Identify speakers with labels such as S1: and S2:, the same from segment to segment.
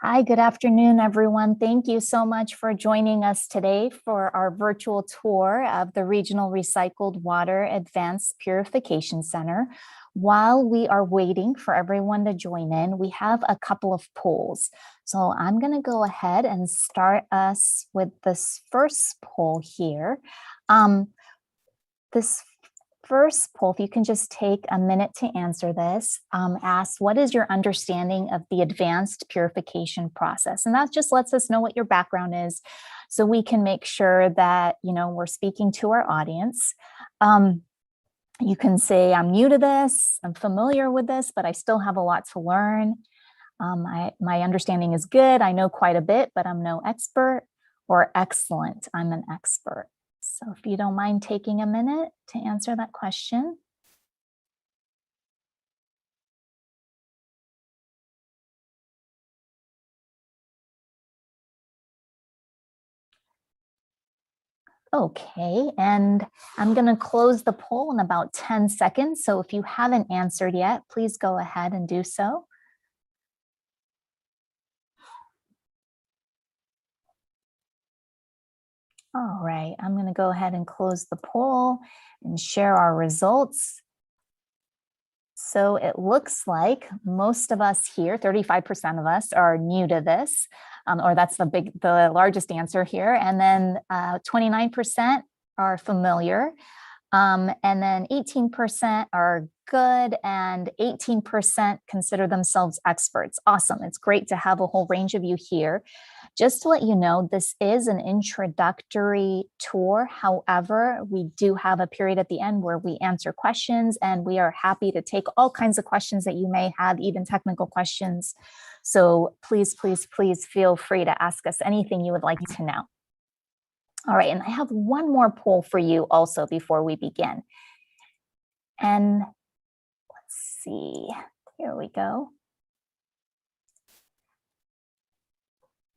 S1: Hi, good afternoon, everyone. Thank you so much for joining us today for our virtual tour of the Regional Recycled Water Advanced Purification Center. While we are waiting for everyone to join in, we have a couple of polls. So I'm going to go ahead and start us with this first poll here. This first poll, if you can just take a minute to answer this, asks, what is your understanding of the advanced purification process? And that just lets us know what your background is, so we can make sure that, we're speaking to our audience. You can say, I'm new to this, I'm familiar with this, but I still have a lot to learn. My understanding is good, I know quite a bit, but I'm no expert, or excellent, I'm an expert. So if you don't mind taking a minute to answer that question. Okay, and I'm going to close the poll in about 10 seconds. So if you haven't answered yet, please go ahead and do so. All right, I'm going to go ahead and close the poll and share our results. So it looks like most of us here, 35% of us, are new to this, or that's the largest answer here. And then 29% are familiar. And then 18% are good, and 18% consider themselves experts. Awesome. It's great to have a whole range of you here. Just to let you know, this is an introductory tour. However, we do have a period at the end where we answer questions, and we are happy to take all kinds of questions that you may have, even technical questions. So please, please, please feel free to ask us anything you would like to know. All right, and I have one more poll for you also before we begin. And let's see, here we go.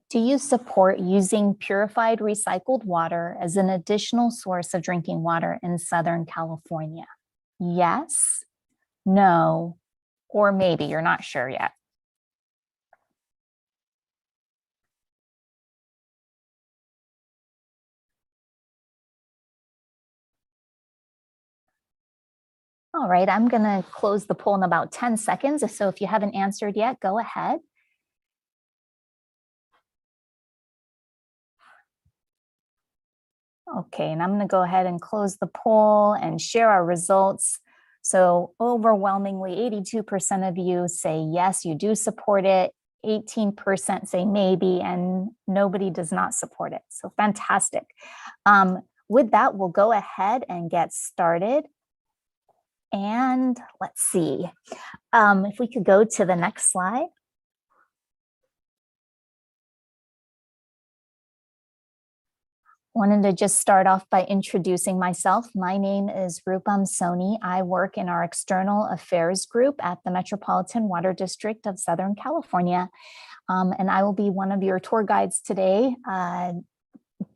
S1: Do you support using purified recycled water as an additional source of drinking water in Southern California? Yes, no, or maybe you're not sure yet. All right, I'm going to close the poll in about 10 seconds. So if you haven't answered yet, go ahead. Okay, and I'm going to go ahead and close the poll and share our results. So overwhelmingly, 82% of you say yes, you do support it. 18% say maybe, and nobody does not support it. So fantastic. With that, we'll go ahead and get started. And let's see, if we could go to the next slide. Wanted to just start off by introducing myself. My name is Rupam Soni. I work in our external affairs group at the Metropolitan Water District of Southern California. And I will be one of your tour guides today,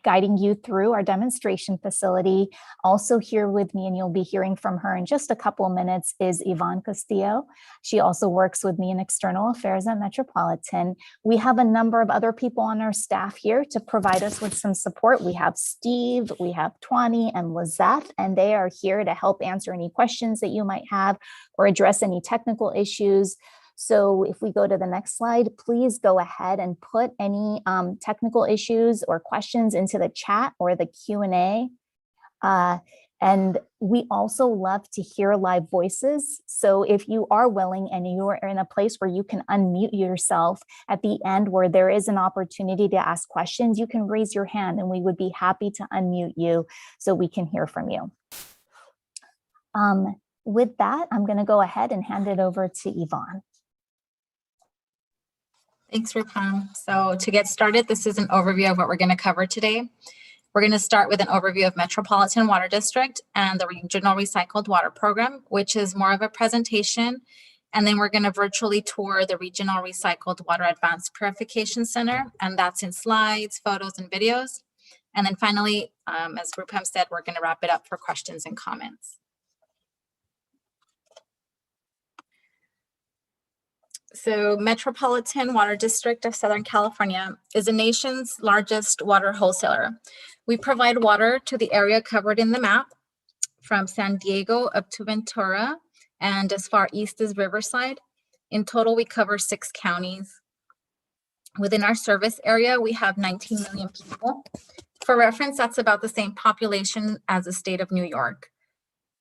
S1: guiding you through our demonstration facility. Also here with me, and you'll be hearing from her in just a couple of minutes, is Yvonne Castillo. She also works with me in external affairs at Metropolitan. We have a number of other people on our staff here to provide us with some support. We have Steve, we have Twani and Lizeth, and they are here to help answer any questions that you might have or address any technical issues. So if we go to the next slide, please go ahead and put any technical issues or questions into the chat or the Q&A. And we also love to hear live voices. So if you are willing and you are in a place where you can unmute yourself at the end where there is an opportunity to ask questions, you can raise your hand and we would be happy to unmute you so we can hear from you. With that, I'm going to go ahead and hand it over to Yvonne.
S2: Thanks, Rupam. So to get started, this is an overview of what we're going to cover today. We're going to start with an overview of Metropolitan Water District and the Regional Recycled Water Program, which is more of a presentation. And then we're going to virtually tour the Regional Recycled Water Advanced Purification Center, and that's in slides, photos, and videos. And then finally, as Rupam said, we're going to wrap it up for questions and comments. So Metropolitan Water District of Southern California is the nation's largest water wholesaler. We provide water to the area covered in the map, from San Diego up to Ventura and as far east as Riverside. In total, we cover 6 counties. Within our service area, we have 19 million people. For reference, that's about the same population as the state of New York.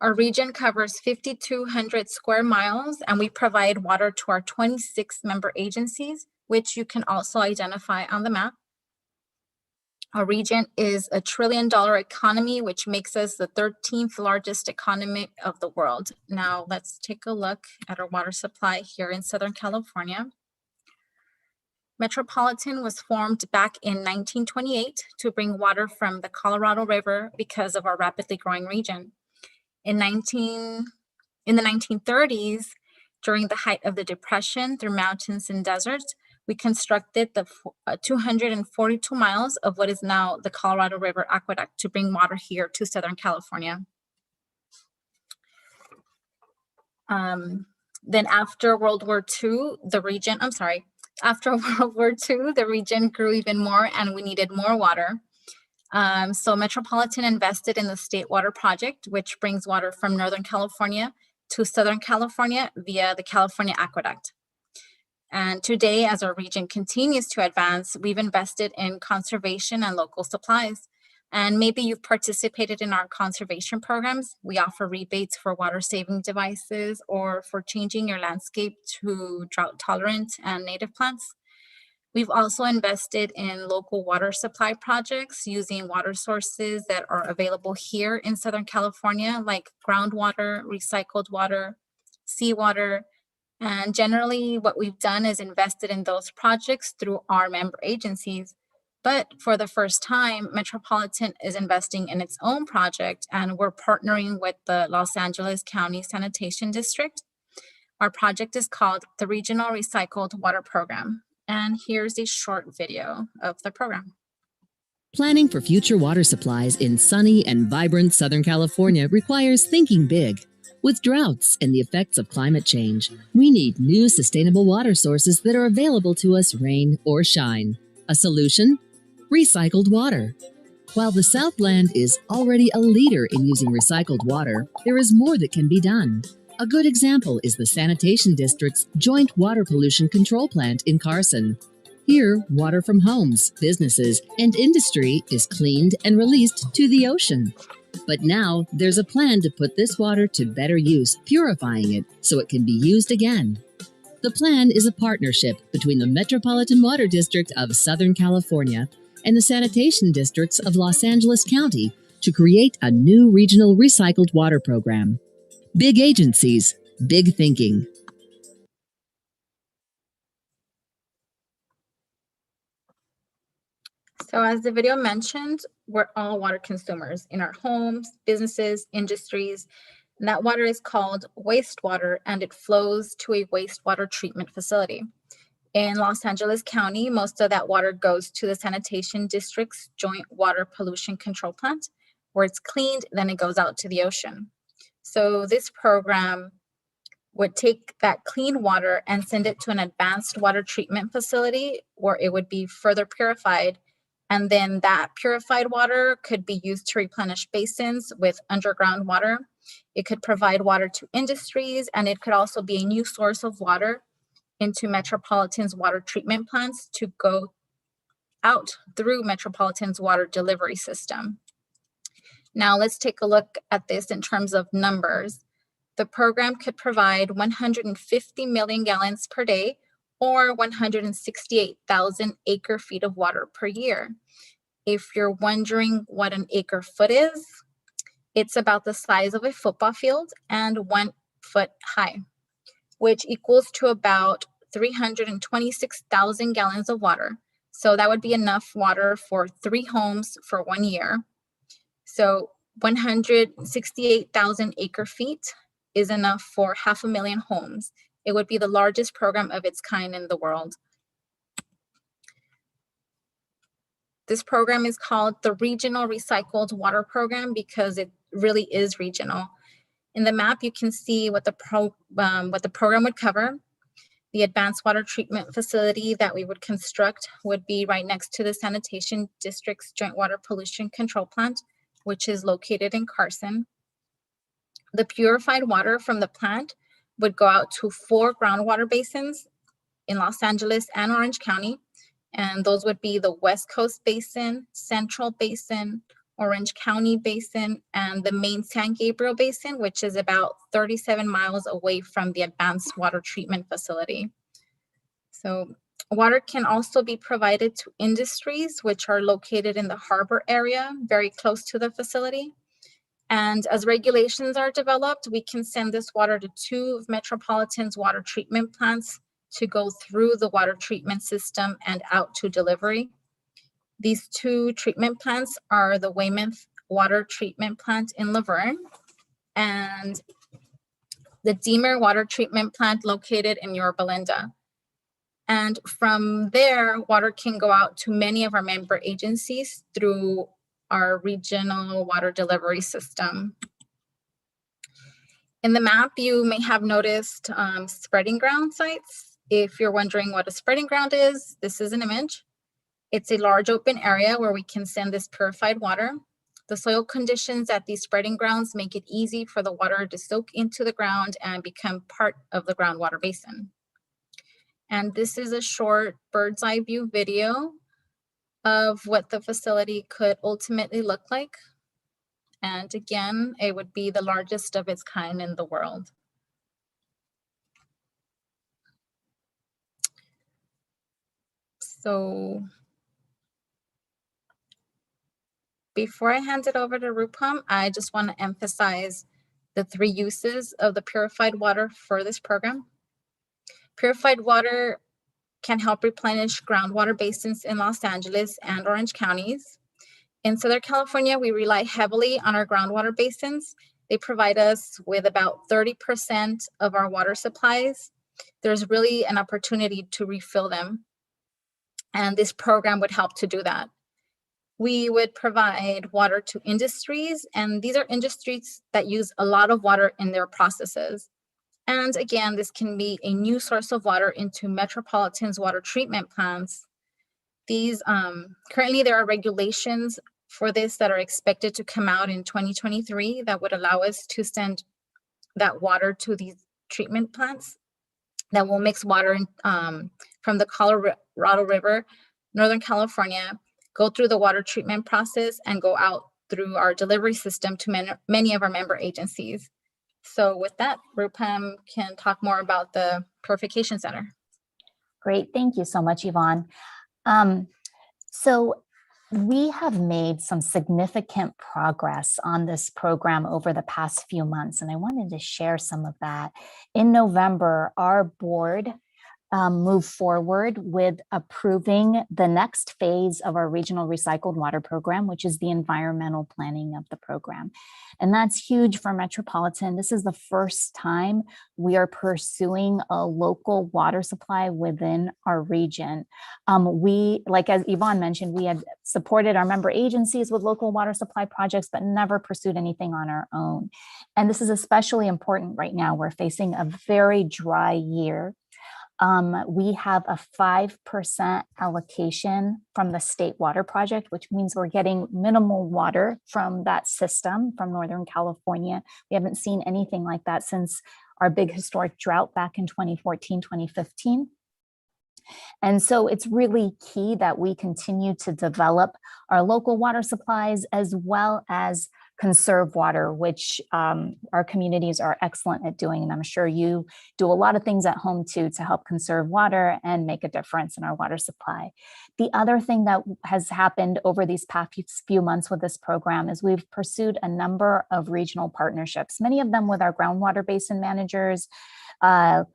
S2: Our region covers 5,200 square miles, and we provide water to our 26 member agencies, which you can also identify on the map. Our region is a $1 trillion economy, which makes us the 13th largest economy of the world. Now let's take a look at our water supply here in Southern California. Metropolitan was formed back in 1928 to bring water from the Colorado River because of our rapidly growing region. In the 1930s, during the height of the Depression through mountains and deserts, we constructed the 242 miles of what is now the Colorado River Aqueduct to bring water here to Southern California. Then after World War II, the region grew even more and we needed more water. So Metropolitan invested in the State Water Project, which brings water from Northern California to Southern California via the California Aqueduct. And today, as our region continues to advance, we've invested in conservation and local supplies. And maybe you've participated in our conservation programs. We offer rebates for water saving devices or for changing your landscape to drought tolerant and native plants. We've also invested in local water supply projects using water sources that are available here in Southern California, like groundwater, recycled water, seawater. And generally what we've done is invested in those projects through our member agencies. But for the first time, Metropolitan is investing in its own project, and we're partnering with the Los Angeles County Sanitation District. Our project is called the Regional Recycled Water Program. And here's a short video of the program.
S3: Planning for future water supplies in sunny and vibrant Southern California requires thinking big. With droughts and the effects of climate change, we need new sustainable water sources that are available to us rain or shine. A solution? Recycled water. While the Southland is already a leader in using recycled water, there is more that can be done. A good example is the Sanitation District's Joint Water Pollution Control Plant in Carson. Here, water from homes, businesses, and industry is cleaned and released to the ocean. But now, there's a plan to put this water to better use, purifying it so it can be used again. The plan is a partnership between the Metropolitan Water District of Southern California and the Sanitation Districts of Los Angeles County to create a new regional recycled water program. Big agencies, big thinking.
S2: So as the video mentioned, we're all water consumers in our homes, businesses, industries, and that water is called wastewater, and it flows to a wastewater treatment facility. In Los Angeles County, most of that water goes to the Sanitation District's Joint Water Pollution Control Plant, where it's cleaned, then it goes out to the ocean. So this program would take that clean water and send it to an advanced water treatment facility where it would be further purified. And then that purified water could be used to replenish basins with underground water. It could provide water to industries, and it could also be a new source of water into Metropolitan's water treatment plants to go out through Metropolitan's water delivery system. Now let's take a look at this in terms of numbers. The program could provide 150 million gallons per day, or 168,000 acre feet of water per year. If you're wondering what an acre foot is, it's about the size of a football field and 1 foot high, which equals to about 326,000 gallons of water. So that would be enough water for 3 homes for 1 year. So 168,000 acre feet is enough for 500,000 homes. It would be the largest program of its kind in the world. This program is called the Regional Recycled Water Program because it really is regional. In the map, you can see what the program would cover. The advanced water treatment facility that we would construct would be right next to the Sanitation District's Joint Water Pollution Control Plant, which is located in Carson. The purified water from the plant would go out to 4 groundwater basins in Los Angeles and Orange County. And those would be the West Coast Basin, Central Basin, Orange County Basin, and the main San Gabriel Basin, which is about 37 miles away from the advanced water treatment facility. So water can also be provided to industries which are located in the harbor area, very close to the facility. And as regulations are developed, we can send this water to 2 of Metropolitan's water treatment plants to go through the water treatment system and out to delivery. These 2 treatment plants are the Weymouth Water Treatment Plant in Laverne and the Deemer Water Treatment Plant located in Yorba Linda. And from there, water can go out to many of our member agencies through our regional water delivery system. In the map, you may have noticed spreading ground sites. If you're wondering what a spreading ground is, this is an image. It's a large open area where we can send this purified water. The soil conditions at these spreading grounds make it easy for the water to soak into the ground and become part of the groundwater basin. And this is a short bird's eye view video of what the facility could ultimately look like. And again, it would be the largest of its kind in the world. So before I hand it over to Rupam, I just want to emphasize the 3 uses of the purified water for this program. Purified water can help replenish groundwater basins in Los Angeles and Orange counties. In Southern California, we rely heavily on our groundwater basins. They provide us with about 30% of our water supplies. There's really an opportunity to refill them. And this program would help to do that. We would provide water to industries, and these are industries that use a lot of water in their processes. And again, this can be a new source of water into Metropolitan's water treatment plants. These currently there are regulations for this that are expected to come out in 2023 that would allow us to send that water to these treatment plants that will mix water from the Colorado River, Northern California, go through the water treatment process and go out through our delivery system to many of our member agencies. So with that, Rupam can talk more about the Purification Center.
S1: Great, thank you so much, Yvonne. So we have made some significant progress on this program over the past few months, and I wanted to share some of that. In November, our board move forward with approving the next phase of our regional recycled water program, which is the environmental planning of the program. And that's huge for Metropolitan. This is the first time we are pursuing a local water supply within our region. We, like as Yvonne mentioned, we had supported our member agencies with local water supply projects, but never pursued anything on our own. And this is especially important right now. We're facing a very dry year. We have a 5% allocation from the State Water Project, which means we're getting minimal water from that system from Northern California. We haven't seen anything like that since our big historic drought back in 2014, 2015. And so it's really key that we continue to develop our local water supplies as well as conserve water, which our communities are excellent at doing. And I'm sure you do a lot of things at home too to help conserve water and make a difference in our water supply. The other thing that has happened over these past few months with this program is we've pursued a number of regional partnerships, many of them with our groundwater basin managers,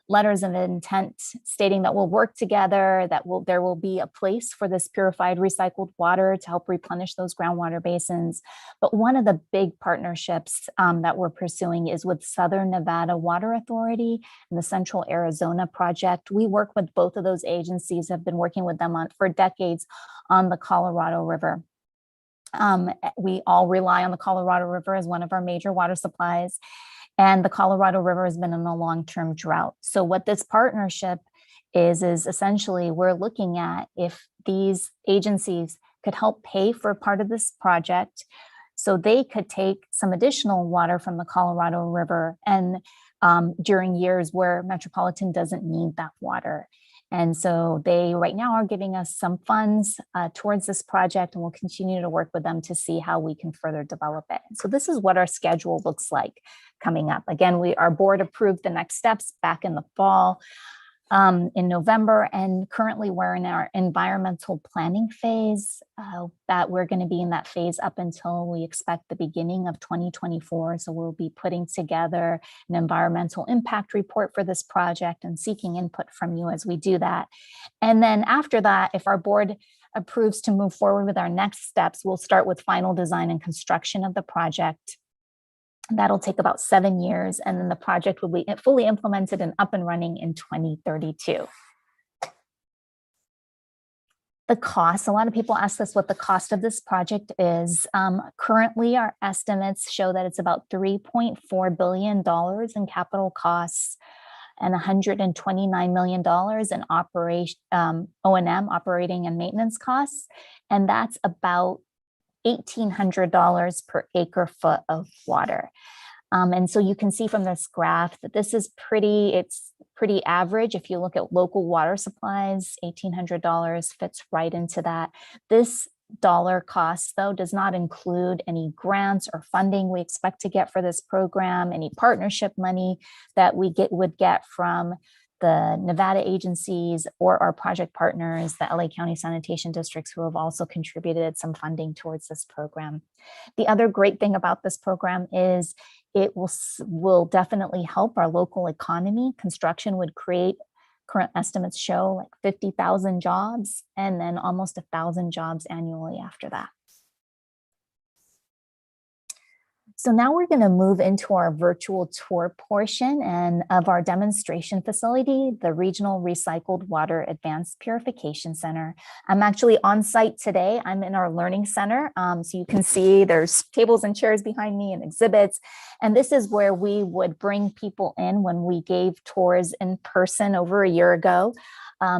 S1: letters of intent stating that we'll work together, that there will be a place for this purified recycled water to help replenish those groundwater basins. But one of the big partnerships that we're pursuing is with Southern Nevada Water Authority and the Central Arizona Project. We work with both of those agencies, have been working with them for decades on the Colorado River. We all rely on the Colorado River as one of our major water supplies. And the Colorado River has been in a long-term drought. So what this partnership is essentially we're looking at if these agencies could help pay for part of this project so they could take some additional water from the Colorado River and during years where Metropolitan doesn't need that water. And so they right now are giving us some funds towards this project, and we'll continue to work with them to see how we can further develop it. So this is what our schedule looks like coming up. Again, our board approved the next steps back in the fall. In November, and currently we're in our environmental planning phase that we're going to be in that phase up until we expect the beginning of 2024. So we'll be putting together an environmental impact report for this project and seeking input from you as we do that. And then after that, if our board approves to move forward with our next steps, we'll start with final design and construction of the project. That'll take about 7 years, and then the project will be fully implemented and up and running in 2032. The cost, a lot of people ask us what the cost of this project is. Currently, our estimates show that it's about $3.4 billion in capital costs and $129 million in O&M, operating and maintenance costs, and that's about $1,800 per acre foot of water. And so you can see from this graph that this is it's pretty average. If you look at local water supplies, $1,800 fits right into that. This dollar cost, though, does not include any grants or funding we expect to get for this program, any partnership money that we would get from the Nevada agencies or our project partners, the LA County sanitation districts, who have also contributed some funding towards this program. The other great thing about this program is it will definitely help our local economy. Construction would create, current estimates show, like 50,000 jobs and then almost 1,000 jobs annually after that. So now we're going to move into our virtual tour portion and of our demonstration facility, the Regional Recycled Water Advanced Purification Center. I'm actually on site today. I'm in our learning center. So you can see there's tables and chairs behind me and exhibits. And this is where we would bring people in when we gave tours in person over a year ago.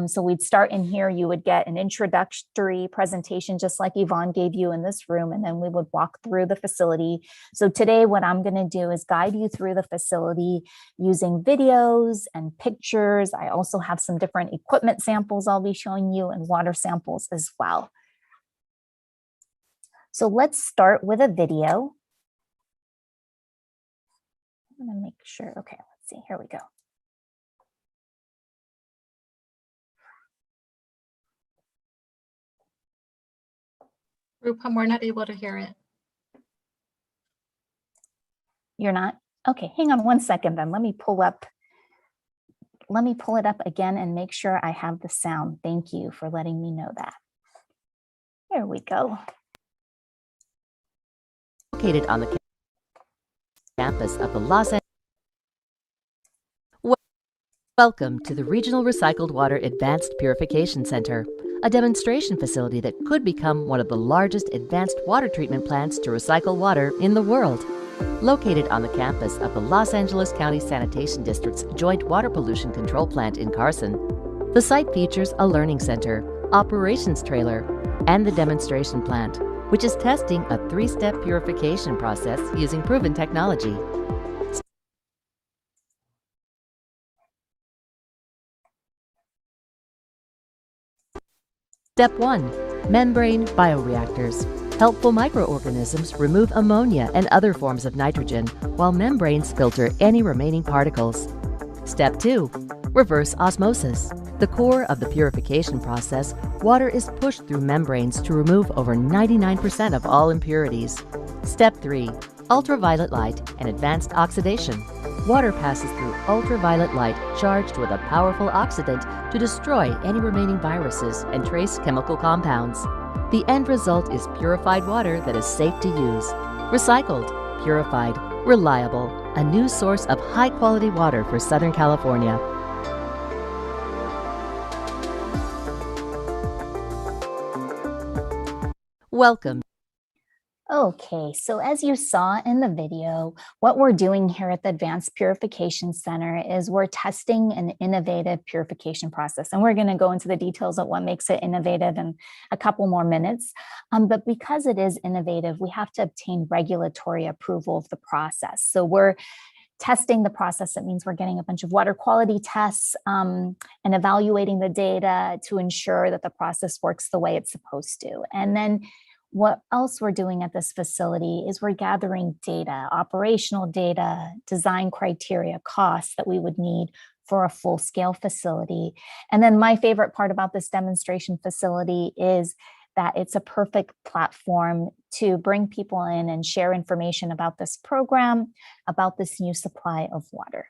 S1: So we'd start in here, you would get an introductory presentation, just like Yvonne gave you in this room, and then we would walk through the facility. So today what I'm going to do is guide you through the facility using videos and pictures. I also have some different equipment samples I'll be showing you and water samples as well. So let's start with a video. I'm going to make sure, okay, let's see, here we go.
S2: Rupam, we're not able to hear it.
S1: You're not? Okay, hang on one second then. Let me pull it up again and make sure I have the sound. Thank you for letting me know that. There we go.
S4: Located on the campus of the Los Angeles. Welcome to the Regional Recycled Water Advanced Purification Center, a demonstration facility that could become one of the largest advanced water treatment plants to recycle water in the world. Located on the campus of the Los Angeles County Sanitation District's Joint Water Pollution Control Plant in Carson, the site features a learning center, operations trailer, and the demonstration plant, which is testing a 3-step purification process using proven technology. Step 1. Membrane bioreactors. Helpful microorganisms remove ammonia and other forms of nitrogen, while membranes filter any remaining particles. Step 2. Reverse osmosis. The core of the purification process, water is pushed through membranes to remove over 99% of all impurities. Step 3. Ultraviolet light and advanced oxidation. Water passes through ultraviolet light charged with a powerful oxidant to destroy any remaining viruses and trace chemical compounds. The end result is purified water that is safe to use. Recycled, purified, reliable, a new source of high-quality water for Southern California. Welcome.
S1: Okay, so as you saw in the video, what we're doing here at the Advanced Purification Center is we're testing an innovative purification process. And we're going to go into the details of what makes it innovative in a couple more minutes. But because it is innovative, we have to obtain regulatory approval of the process. So we're testing the process. That means we're getting a bunch of water quality tests and evaluating the data to ensure that the process works the way it's supposed to. And then what else we're doing at this facility is we're gathering data, operational data, design criteria, costs that we would need for a full-scale facility. And then my favorite part about this demonstration facility is that it's a perfect platform to bring people in and share information about this program, about this new supply of water.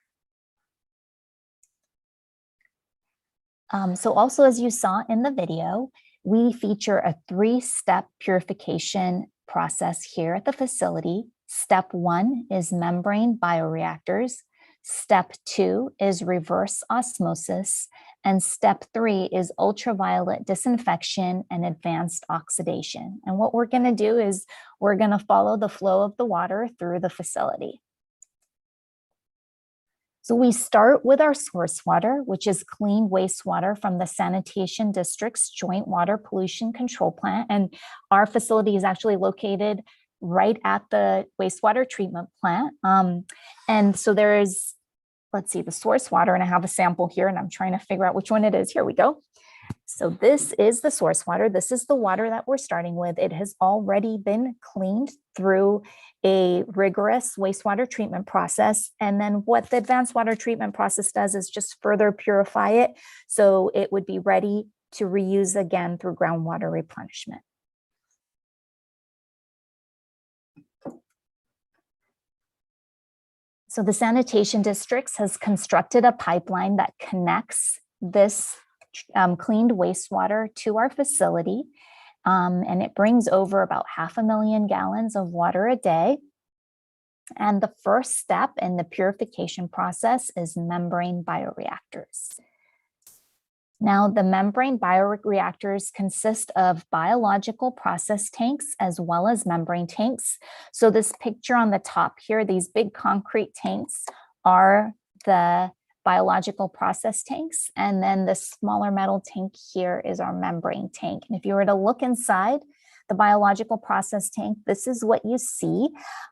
S1: So also, as you saw in the video, we feature a 3-step purification process here at the facility. Step 1 is membrane bioreactors. Step 2 is reverse osmosis. And step 3 is ultraviolet disinfection and advanced oxidation. And what we're going to do is we're going to follow the flow of the water through the facility. So we start with our source water, which is clean wastewater from the Sanitation District's Joint Water Pollution Control Plant. And our facility is actually located right at the wastewater treatment plant. And so there's, let's see, the source water, and I have a sample here, and I'm trying to figure out which one it is. Here we go. So this is the source water. This is the water that we're starting with. It has already been cleaned through a rigorous wastewater treatment process. And then what the advanced water treatment process does is just further purify it so it would be ready to reuse again through groundwater replenishment. So the Sanitation Districts has constructed a pipeline that connects this cleaned wastewater to our facility, and it brings over about 500,000 gallons of water a day. And the first step in the purification process is membrane bioreactors. Now, the membrane bioreactors consist of biological process tanks as well as membrane tanks. So this picture on the top here, these big concrete tanks are the biological process tanks. And then the smaller metal tank here is our membrane tank. And if you were to look inside the biological process tank, this is what you see.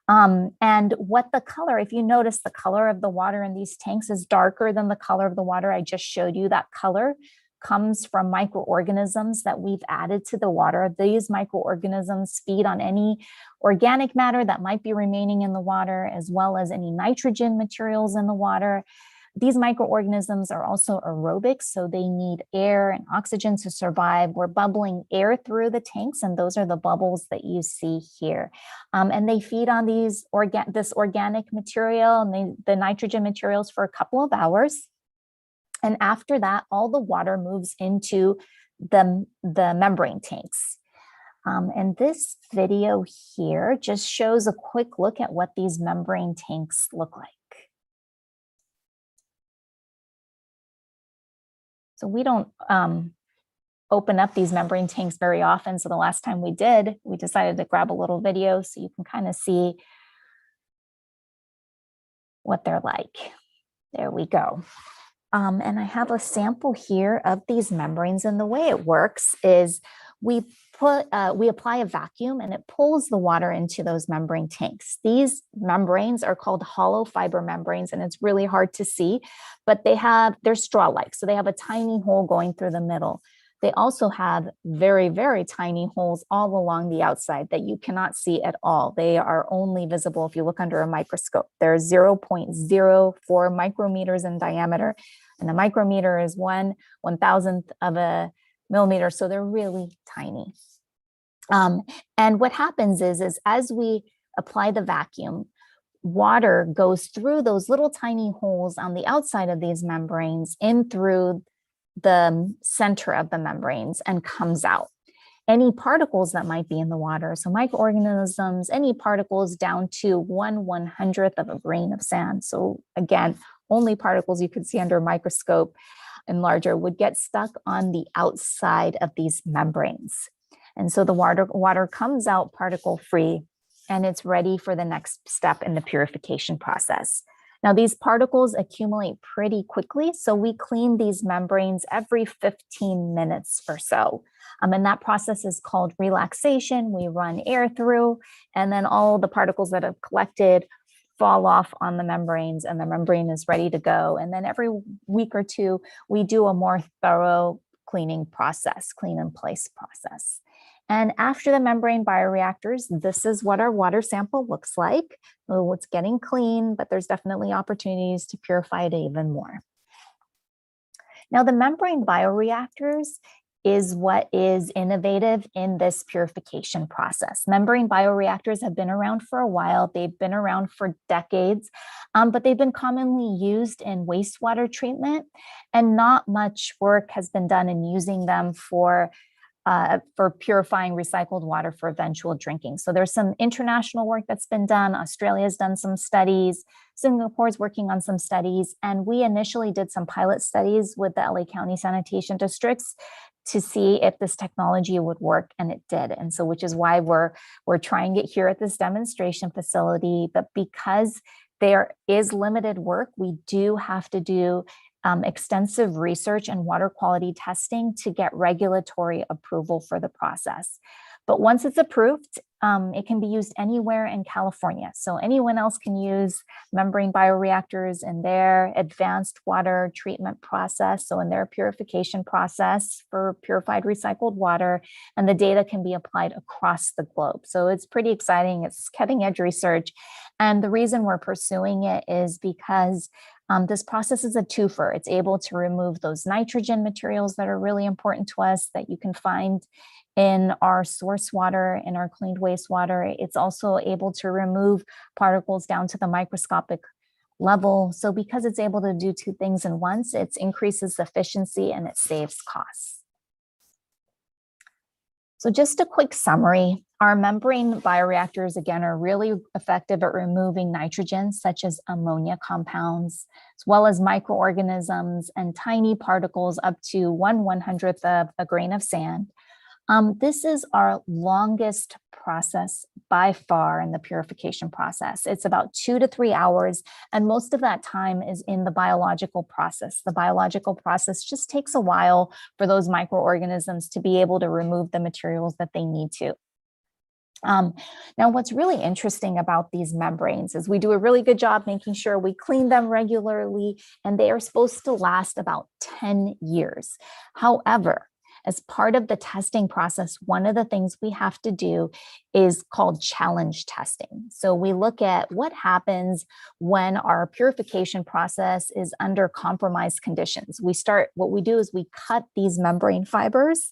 S1: And what the color, if you notice, the color of the water in these tanks is darker than the color of the water I just showed you. That color comes from microorganisms that we've added to the water. These microorganisms feed on any organic matter that might be remaining in the water, as well as any nitrogen materials in the water. These microorganisms are also aerobic, so they need air and oxygen to survive. We're bubbling air through the tanks, and those are the bubbles that you see here. And they feed on this organic material and the nitrogen materials for a couple of hours. And after that, all the water moves into the membrane tanks. And this video here just shows a quick look at what these membrane tanks look like. So we don't open up these membrane tanks very often. So the last time we did, we decided to grab a little video so you can kind of see what they're like. There we go. And I have a sample here of these membranes. And the way it works is we apply a vacuum and it pulls the water into those membrane tanks. These membranes are called hollow fiber membranes, and it's really hard to see, but they're straw-like. So they have a tiny hole going through the middle. They also have very, very tiny holes all along the outside that you cannot see at all. They are only visible if you look under a microscope. They're 0.04 micrometers in diameter, and a micrometer is 1/1000th of a millimeter, so they're really tiny. And what happens is as we apply the vacuum, water goes through those little tiny holes on the outside of these membranes in through the center of the membranes and comes out. Any particles that might be in the water, so microorganisms, any particles down to 1/100th of a grain of sand. So again, only particles you could see under a microscope and larger would get stuck on the outside of these membranes. And so the water comes out particle free and it's ready for the next step in the purification process. Now, these particles accumulate pretty quickly, so we clean these membranes every 15 minutes or so. And that process is called relaxation. We run air through, and then all the particles that have collected fall off on the membranes, and the membrane is ready to go. And then every week or two, we do a more thorough cleaning process, clean in place process. And after the membrane bioreactors, this is what our water sample looks like. Oh, it's getting clean, but there's definitely opportunities to purify it even more. Now, the membrane bioreactors is what is innovative in this purification process. Membrane bioreactors have been around for a while. They've been around for decades, but they've been commonly used in wastewater treatment, and not much work has been done in using them for purifying recycled water for eventual drinking. So there's some international work that's been done. Australia's done some studies. Singapore's working on some studies. And we initially did some pilot studies with the LA County sanitation districts to see if this technology would work, and it did. And so, which is why we're trying it here at this demonstration facility. But because there is limited work, we do have to do extensive research and water quality testing to get regulatory approval for the process. But once it's approved, it can be used anywhere in California. So anyone else can use membrane bioreactors in their advanced water treatment process, so in their purification process for purified recycled water, and the data can be applied across the globe. So it's pretty exciting. It's cutting edge research. And the reason we're pursuing it is because this process is a twofer. It's able to remove those nitrogen materials that are really important to us that you can find in our source water, in our cleaned wastewater. It's also able to remove particles down to the microscopic level. So because it's able to do two things in once, it increases efficiency and it saves costs. So just a quick summary, our membrane bioreactors, again, are really effective at removing nitrogen, such as ammonia compounds, as well as microorganisms and tiny particles up to 1/100th of a grain of sand. This is our longest process by far in the purification process. It's about 2 to 3 hours, and most of that time is in the biological process. The biological process just takes a while for those microorganisms to be able to remove the materials that they need to. Now, what's really interesting about these membranes is we do a really good job making sure we clean them regularly, and they are supposed to last about 10 years. However, as part of the testing process, one of the things we have to do is called challenge testing. So we look at what happens when our purification process is under compromised conditions. What we do is we cut these membrane fibers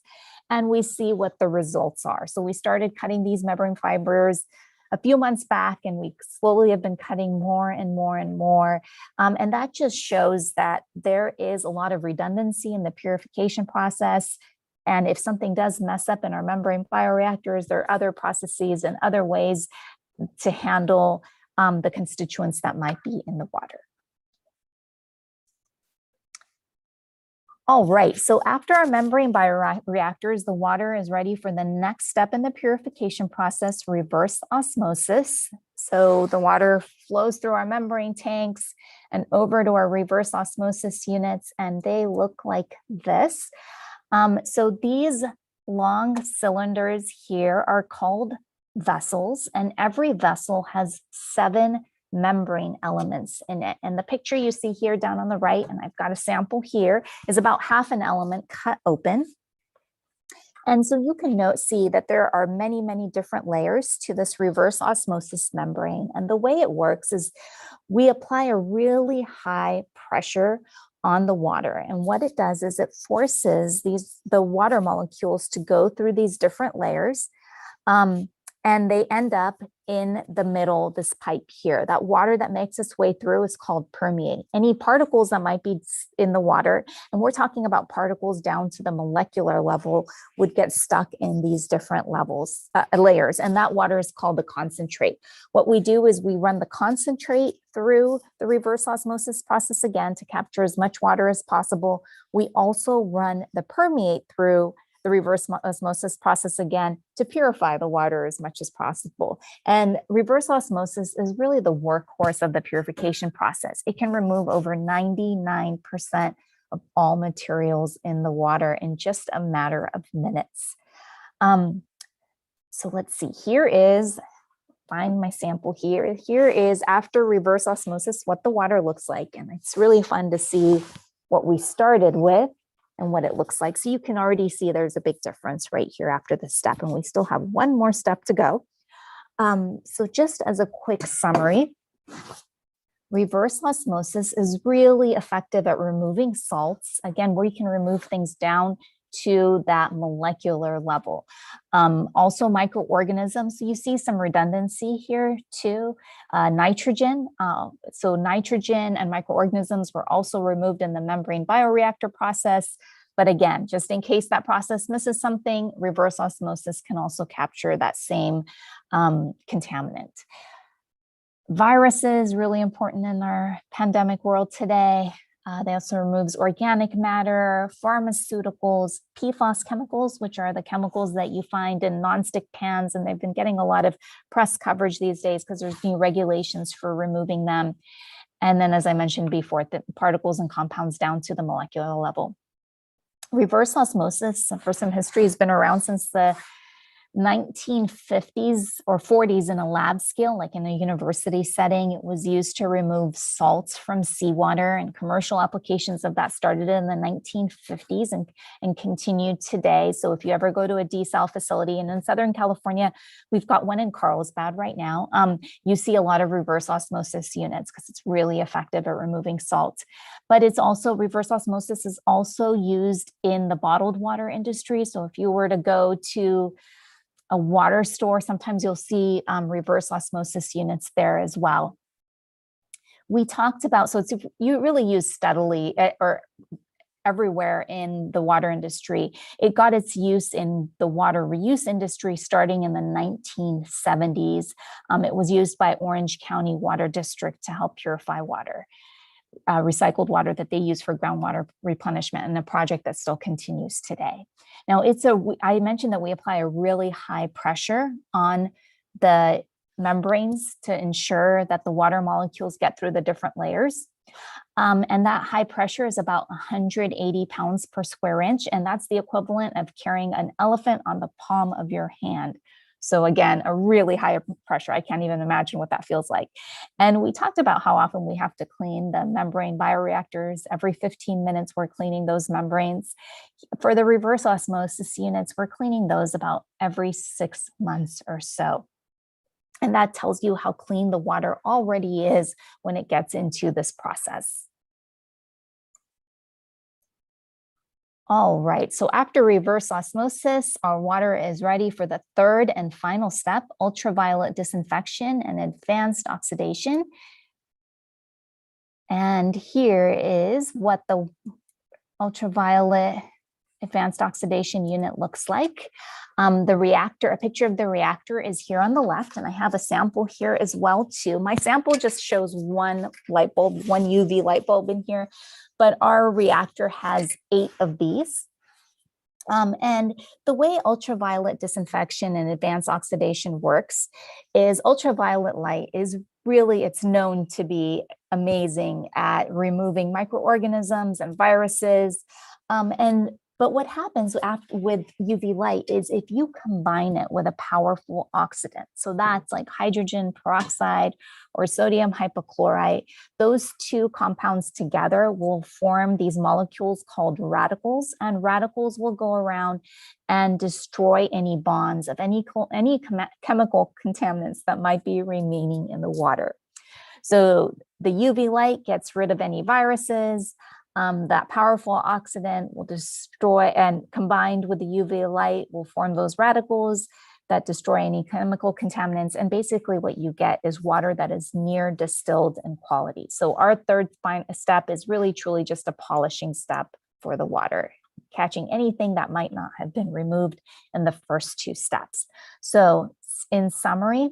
S1: and we see what the results are. So we started cutting these membrane fibers a few months back, and we slowly have been cutting more and more and more. And that just shows that there is a lot of redundancy in the purification process. And if something does mess up in our membrane bioreactors, there are other processes and other ways to handle the constituents that might be in the water. All right, so after our membrane bioreactors, the water is ready for the next step in the purification process, reverse osmosis. So the water flows through our membrane tanks and over to our reverse osmosis units, and they look like this. So these long cylinders here are called vessels, and every vessel has 7 membrane elements in it. And the picture you see here down on the right, and I've got a sample here, is about half an element cut open. And so you can see that there are many, many different layers to this reverse osmosis membrane. And the way it works is we apply a really high pressure on the water. And what it does is it forces the water molecules to go through these different layers. And they end up in the middle, this pipe here. That water that makes its way through is called permeate. Any particles that might be in the water, and we're talking about particles down to the molecular level, would get stuck in these different layers. And that water is called the concentrate. What we do is we run the concentrate through the reverse osmosis process again to capture as much water as possible. We also run the permeate through the reverse osmosis process again to purify the water as much as possible. And reverse osmosis is really the workhorse of the purification process. It can remove over 99% of all materials in the water in just a matter of minutes. So let's see, find my sample here. Here is after reverse osmosis, what the water looks like. And it's really fun to see what we started with and what it looks like. So you can already see there's a big difference right here after this step, and we still have one more step to go. So just as a quick summary, reverse osmosis is really effective at removing salts, again, where you can remove things down to that molecular level. Also microorganisms, so you see some redundancy here too. Nitrogen, so nitrogen and microorganisms were also removed in the membrane bioreactor process. But again, just in case that process misses something, reverse osmosis can also capture that same contaminant. Viruses, really important in our pandemic world today. They also removes organic matter, pharmaceuticals, PFAS chemicals, which are the chemicals that you find in nonstick pans, and they've been getting a lot of press coverage these days because there's new regulations for removing them. And then, as I mentioned before, the particles and compounds down to the molecular level. Reverse osmosis, for some history, has been around since the 1950s or 40s in a lab scale, like in a university setting. It was used to remove salts from seawater, and commercial applications of that started in the 1950s and continued today. So if you ever go to a desal facility, and in Southern California, we've got one in Carlsbad right now, you see a lot of reverse osmosis units because it's really effective at removing salt. But it's also, reverse osmosis is also used in the bottled water industry. So if you were to go to a water store, sometimes you'll see reverse osmosis units there as well. We talked about, so it's you really use steadily or everywhere in the water industry. It got its use in the water reuse industry starting in the 1970s. It was used by Orange County Water District to help purify water. Recycled water that they use for groundwater replenishment, and a project that still continues today. Now, I mentioned that we apply a really high pressure on the membranes to ensure that the water molecules get through the different layers. And that high pressure is about 180 pounds per square inch, and that's the equivalent of carrying an elephant on the palm of your hand. So again, a really high pressure. I can't even imagine what that feels like. And we talked about how often we have to clean the membrane bioreactors. Every 15 minutes, we're cleaning those membranes. For the reverse osmosis units, we're cleaning those about every 6 months or so. And that tells you how clean the water already is when it gets into this process. All right, so after reverse osmosis, our water is ready for the third and final step, ultraviolet disinfection and advanced oxidation. And here is what the ultraviolet advanced oxidation unit looks like. The reactor, a picture of the reactor is here on the left, and I have a sample here as well too. My sample just shows one light bulb, one UV light bulb in here, but our reactor has 8 of these. And the way ultraviolet disinfection and advanced oxidation works is ultraviolet light is really, it's known to be amazing at removing microorganisms and viruses. But what happens with UV light is if you combine it with a powerful oxidant, so that's like hydrogen peroxide or sodium hypochlorite, those two compounds together will form these molecules called radicals, and radicals will go around and destroy any bonds of any chemical contaminants that might be remaining in the water. So the UV light gets rid of any viruses. That powerful oxidant will destroy, and combined with the UV light will form those radicals that destroy any chemical contaminants. And basically what you get is water that is near distilled in quality. So our third step is really truly just a polishing step for the water, catching anything that might not have been removed in the first 2 steps. So in summary,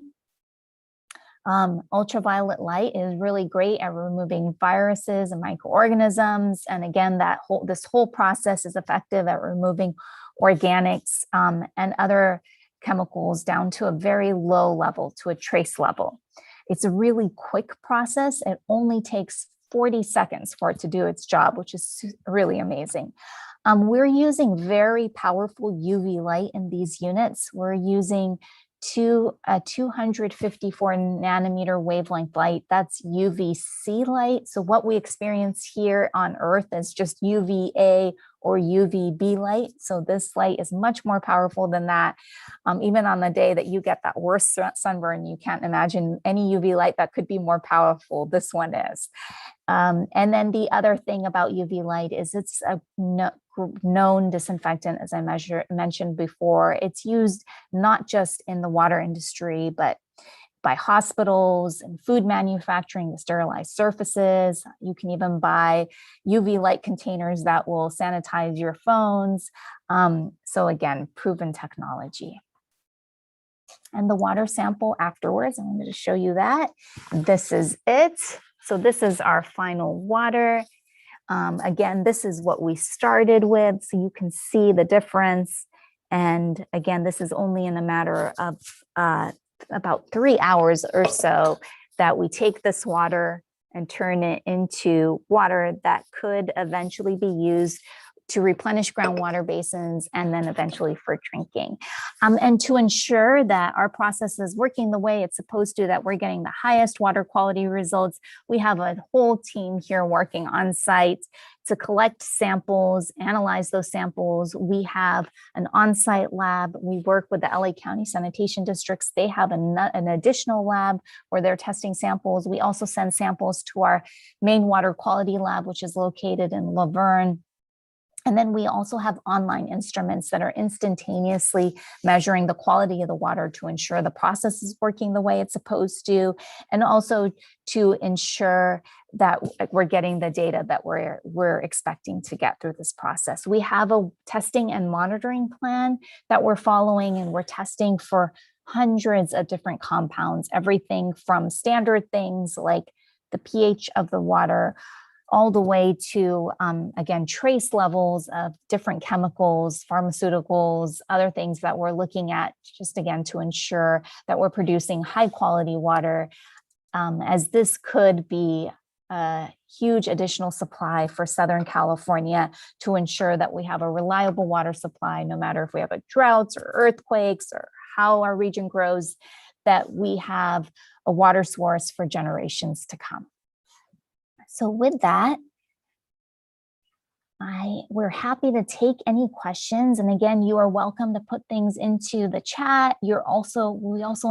S1: ultraviolet light is really great at removing viruses and microorganisms. And again, this whole process is effective at removing organics, and other chemicals down to a very low level, to a trace level. It's a really quick process. It only takes 40 seconds for it to do its job, which is really amazing. We're using very powerful UV light in these units. We're using 254 nanometer wavelength light. That's UVC light. So what we experience here on Earth is just UVA or UVB light. So this light is much more powerful than that. Even on the day that you get that worst sunburn, you can't imagine any UV light that could be more powerful. This one is. And then the other thing about UV light is it's a known disinfectant, as I mentioned before. It's used not just in the water industry, but by hospitals and food manufacturing to sterilize surfaces. You can even buy UV light containers that will sanitize your phones. So again, proven technology. And the water sample afterwards, I wanted to show you that. This is it. So this is our final water. Again, this is what we started with, so you can see the difference. And again, this is only in a matter of about 3 hours or so that we take this water and turn it into water that could eventually be used to replenish groundwater basins and then eventually for drinking. And to ensure that our process is working the way it's supposed to, that we're getting the highest water quality results, we have a whole team here working on site to collect samples, analyze those samples. We have an on-site lab. We work with the LA County Sanitation Districts. They have an additional lab where they're testing samples. We also send samples to our main water quality lab, which is located in Laverne. And then we also have online instruments that are instantaneously measuring the quality of the water to ensure the process is working the way it's supposed to, and also to ensure that we're getting the data that we're expecting to get through this process. We have a testing and monitoring plan that we're following, and we're testing for hundreds of different compounds, everything from standard things like the pH of the water, all the way to, again, trace levels of different chemicals, pharmaceuticals, other things that we're looking at, just again, to ensure that we're producing high quality water, as this could be a huge additional supply for Southern California to ensure that we have a reliable water supply, no matter if we have droughts or earthquakes or how our region grows, that we have a water source for generations to come. So with that, we're happy to take any questions. And again, you are welcome to put things into the chat. We also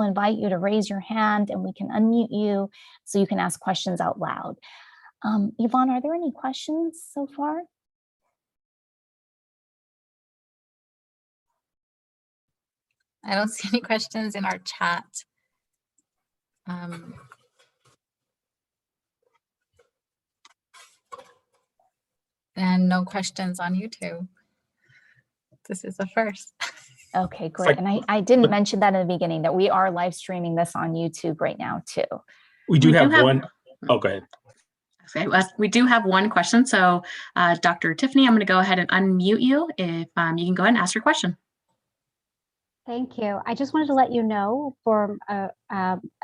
S1: invite you to raise your hand and we can unmute you so you can ask questions out loud. Yvonne, are there any questions so far?
S2: I don't see any questions in our chat. And no questions on YouTube. This is the first.
S1: Okay, great. And I didn't mention that in the beginning, that we are live streaming this on YouTube right now too.
S5: We do have one. Oh, go ahead.
S6: Okay, we do have one question. So Dr. Tiffany, I'm going to go ahead and unmute you if you can go ahead and ask your question.
S7: Thank you. I just wanted to let you know, from an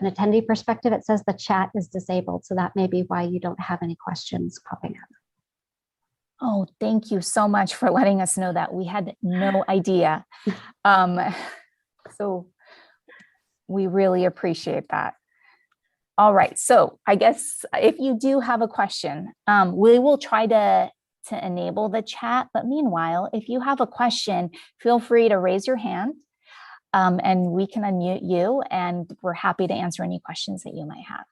S7: attendee perspective, it says the chat is disabled. So that may be why you don't have any questions popping up.
S1: Oh, thank you so much for letting us know that. We had no idea. So we really appreciate that. All right. So I guess if you do have a question, we will try to enable the chat. But meanwhile, if you have a question, feel free to raise your hand and we can unmute you, and we're happy to answer any questions that you might have.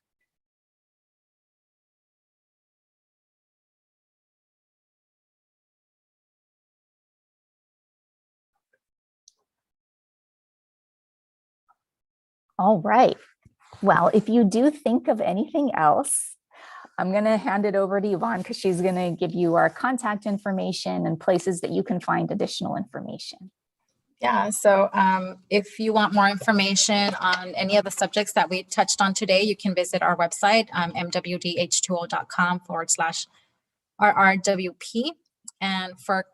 S1: All right. Well, if you do think of anything else, I'm going to hand it over to Yvonne because she's going to give you our contact information and places that you can find additional information.
S2: Yeah, so if you want more information on any of the subjects that we touched on today, you can visit our website, mwdh2o.com/RRWP. And for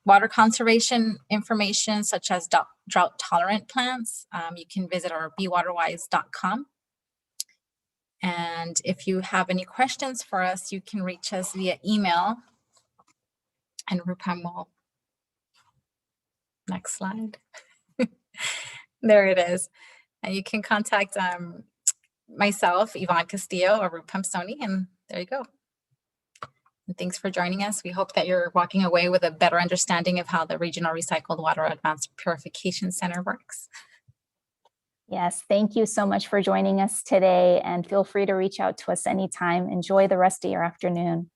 S2: water conservation information, such as drought tolerant plants, you can visit our bewaterwise.com. And if you have any questions for us, you can reach us via email. And Rupam will, next slide. There it is. And you can contact myself, Yvonne Castillo, or Rupam Soni, and there you go. And thanks for joining us. We hope that you're walking away with a better understanding of how the Regional Recycled Water Advanced Purification Center works.
S1: Yes, thank you so much for joining us today, and feel free to reach out to us anytime. Enjoy the rest of your afternoon.